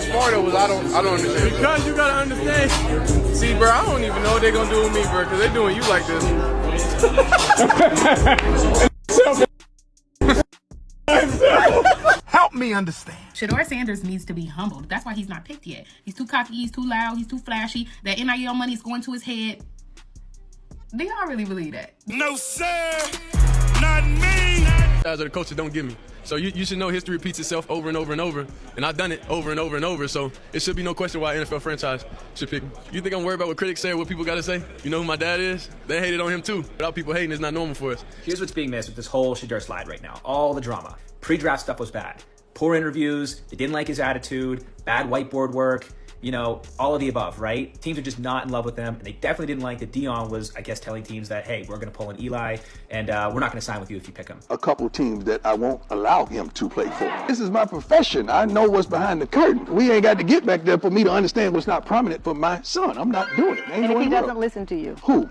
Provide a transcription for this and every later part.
worst part of was I don't understand. Because you gotta understand. See, bro, I don't even know what they're gonna do with me, bro, because they're doing you like this. Help me understand. Shedeur Sanders needs to be humbled. That's why he's not picked yet. He's too cocky, he's too loud, he's too flashy. That NIL money is going to his head. Do y'all really believe that? No, sir. Not me. As the coaches don't give me. So you should know history repeats itself over and over and over. And I've done it over and over and over. So it should be no question why an NFL franchise should pick me. You think I'm worried about what critics say or what people got to say? You know who my dad is? They hated on him too. Without people hating, it's not normal for us. Here's what's being missed with this whole Shedeur slide right now. All the drama. Pre-draft stuff was bad. Poor interviews. They didn't like his attitude. Bad whiteboard work. You know, all of the above, right? Teams are just not in love with them. And they definitely didn't like that Deion was, I guess, telling teams that, hey, we're going to pull an Eli, and we're not going to sign with you if you pick him. A couple teams that I won't allow him to play for. This is my profession. I know what's behind the curtain. We ain't got to get back there for me to understand what's not prominent for my son. I'm not doing it. And if he doesn't listen to you? Who?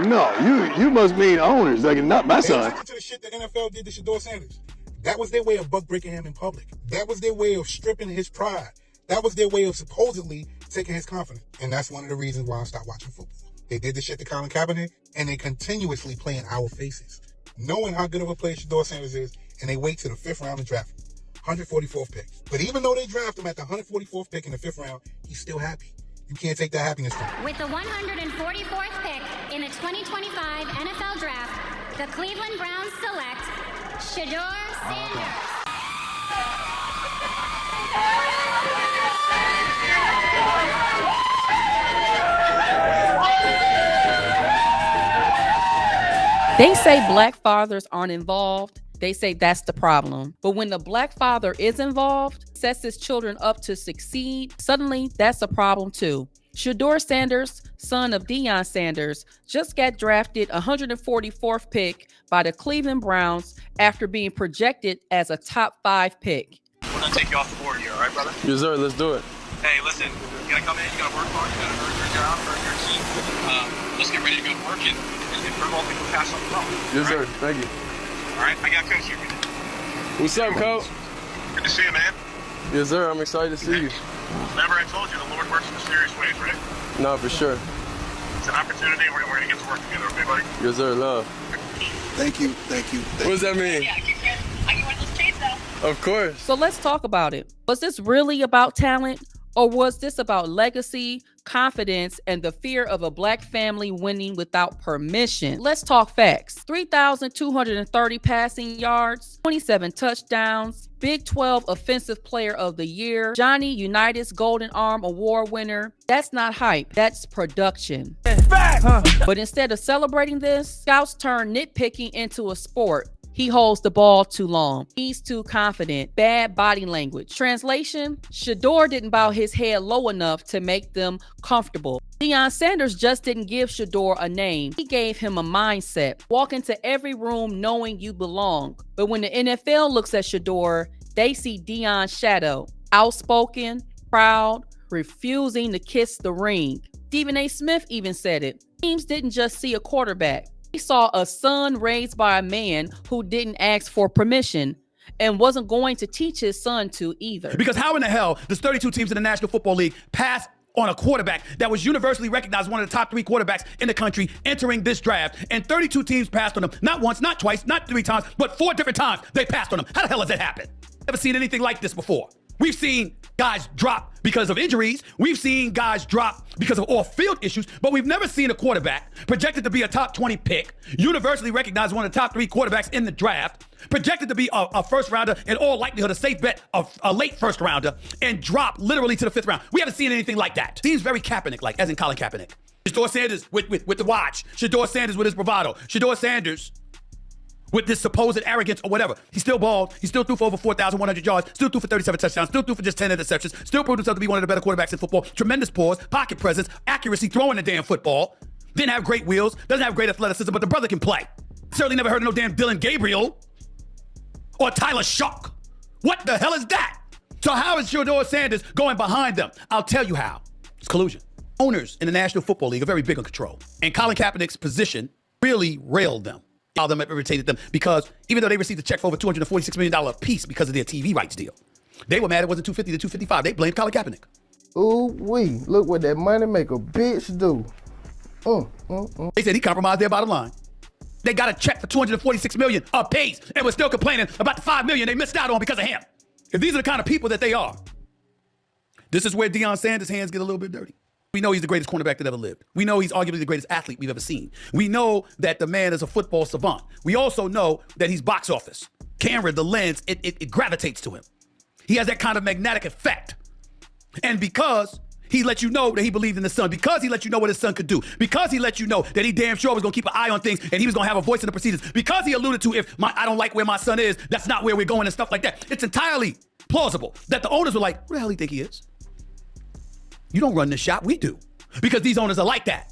No, you must mean owners, like not my son. To the shit the NFL did to Shedeur Sanders. That was their way of buck breaking him in public. That was their way of stripping his pride. That was their way of supposedly taking his confidence. And that's one of the reasons why I stopped watching football. They did this shit to Colin Kaepernick, and they continuously play in our faces. Knowing how good of a player Shedeur Sanders is, and they wait to the 5th round to draft him. 144th pick. But even though they draft him at the 144th pick in the 5th round, he's still happy. You can't take that happiness from him. With the 144th pick in the 2025 NFL Draft, the Cleveland Browns select Shedeur Sanders. They say black fathers aren't involved. They say that's the problem. But when the black father is involved, sets his children up to succeed, suddenly that's a problem too. Shedeur Sanders, son of Deion Sanders, just got drafted 144th pick by the Cleveland Browns after being projected as a top 5 pick. We're gonna take you off the board here, all right, brother? Yes, sir. Let's do it. Hey, listen, you gotta come in, you gotta work hard, you gotta earn your job, earn your team. Let's get ready to go to work and improve all things pass on the phone. Yes, sir. Thank you. All right, I got Coach here. What's up, Coach? Good to see you, man. Yes, sir. I'm excited to see you. Remember I told you the Lord works in mysterious ways, right? No, for sure. It's an opportunity. We're gonna get to work together, okay, buddy? Yes, sir. Love. Thank you. What does that mean? Yeah, I can wear those chains though. Of course. So let's talk about it. Was this really about talent? Or was this about legacy, confidence, and the fear of a black family winning without permission? Let's talk facts. 3,230 passing yards, 27 touchdowns, Big 12 Offensive Player of the Year, Johnny Unitas Golden Arm Award winner. That's not hype, that's production. But instead of celebrating this, scouts turn nitpicking into a sport. He holds the ball too long. He's too confident. Bad body language. Translation, Shedeur didn't bow his head low enough to make them comfortable. Deion Sanders just didn't give Shedeur a name. He gave him a mindset. Walk into every room knowing you belong. But when the NFL looks at Shedeur, they see Deion's shadow. Outspoken, proud, refusing to kiss the ring. Stephen A. Smith even said it. Teams didn't just see a quarterback. He saw a son raised by a man who didn't ask for permission and wasn't going to teach his son to either. Because how in the hell does 32 teams in the National Football League pass on a quarterback that was universally recognized one of the top 3 quarterbacks in the country entering this draft, and 32 teams passed on him, not once, not twice, not 3 times, but 4 different times they passed on him. How the hell has that happened? Never seen anything like this before. We've seen guys drop because of injuries. We've seen guys drop because of off-field issues, but we've never seen a quarterback projected to be a top 20 pick, universally recognized one of the top 3 quarterbacks in the draft, projected to be a first rounder, in all likelihood a safe bet of a late first rounder, and drop literally to the 5th round. We haven't seen anything like that. Seems very Kaepernick-like, as in Colin Kaepernick. Shedeur Sanders with the watch. Shedeur Sanders with his bravado. Shedeur Sanders with this supposed arrogance or whatever. He still balled. He still threw for over 4,100 yards. Still threw for 37 touchdowns. Still threw for just 10 interceptions. Still proved himself to be one of the better quarterbacks in football. Tremendous pause, pocket presence, accuracy, throwing the damn football. Didn't have great wheels. Doesn't have great athleticism, but the brother can play. Certainly never heard of no damn Dylan Gabriel or Tyler Shock. What the hell is that? So how is Shedeur Sanders going behind them? I'll tell you how. It's collusion. Owners in the National Football League are very big on control. And Colin Kaepernick's position really railed them. All them irritated them because even though they received a check for over $246 million apiece because of their TV rights deal, They were mad it wasn't 250 to 255. They blamed Colin Kaepernick. Ooh-wee, look what that money make a bitch do. They said he compromised their bottom line. They got a check for $246 million apiece and was still complaining about the $5 million they missed out on because of him. If these are the kind of people that they are, this is where Deion Sanders' hands get a little bit dirty. We know he's the greatest cornerback that ever lived. We know he's arguably the greatest athlete we've ever seen. We know that the man is a football savant. We also know that he's box office. Camera, the lens, it gravitates to him. He has that kind of magnetic effect. And because he let you know that he believed in his son, because he let you know what his son could do, because he let you know that he damn sure was going to keep an eye on things and he was going to have a voice in the proceedings, because he alluded to if I don't like where my son is, that's not where we're going and stuff like that. It's entirely plausible that the owners were like, where the hell do you think he is? You don't run this shop, we do. Because these owners are like that.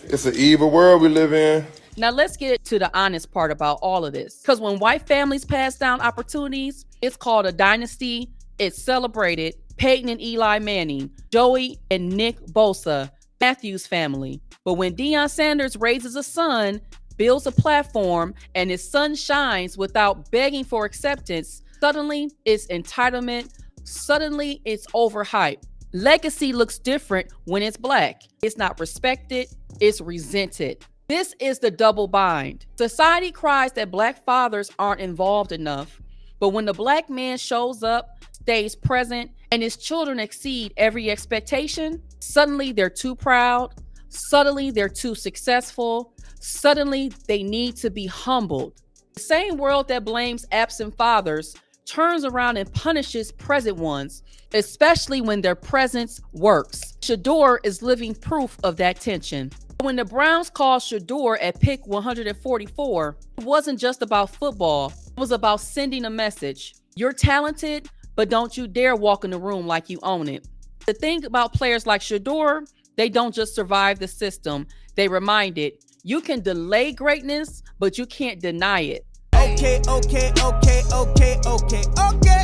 It's an evil world we live in. Now let's get to the honest part about all of this. Because when white families pass down opportunities, it's called a dynasty. It's celebrated. Peyton and Eli Manning, Joey and Nick Bosa, Matthews family. But when Deion Sanders raises a son, builds a platform, and his son shines without begging for acceptance, suddenly it's entitlement. Suddenly it's overhyped. Legacy looks different when it's black. It's not respected, it's resented. This is the double bind. Society cries that black fathers aren't involved enough, but when the black man shows up, stays present, and his children exceed every expectation, suddenly they're too proud, suddenly they're too successful, suddenly they need to be humbled. The same world that blames absent fathers turns around and punishes present ones, especially when their presence works. Shedeur is living proof of that tension. When the Browns called Shedeur at pick 144, it wasn't just about football. It was about sending a message. You're talented, but don't you dare walk in the room like you own it. The thing about players like Shedeur, they don't just survive the system. They remind it, you can delay greatness, but you can't deny it. Okay.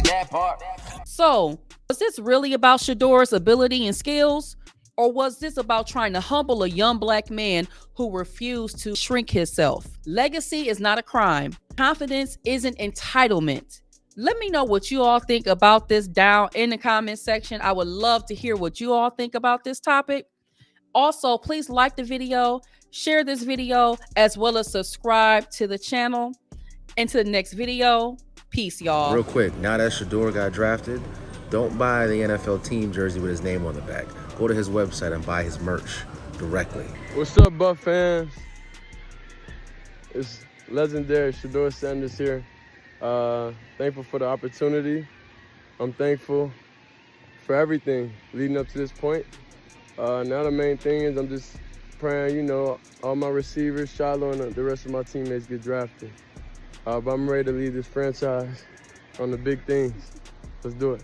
That part. So, was this really about Shedeur's ability and skills? Or was this about trying to humble a young black man who refused to shrink himself? Legacy is not a crime. Confidence isn't entitlement. Let me know what you all think about this down in the comment section. I would love to hear what you all think about this topic. Also, please like the video, share this video, as well as subscribe to the channel. Until the next video, peace, y'all. Real quick, now that Shedeur got drafted, don't buy the NFL team jersey with his name on the back. Go to his website and buy his merch directly. What's up, Buff fans? It's legendary Shedeur Sanders here. Thankful for the opportunity. I'm thankful for everything leading up to this point. Now the main thing is I'm just praying, all my receivers, Shiloh, and the rest of my teammates get drafted. But I'm ready to lead this franchise on the big things. Let's do it.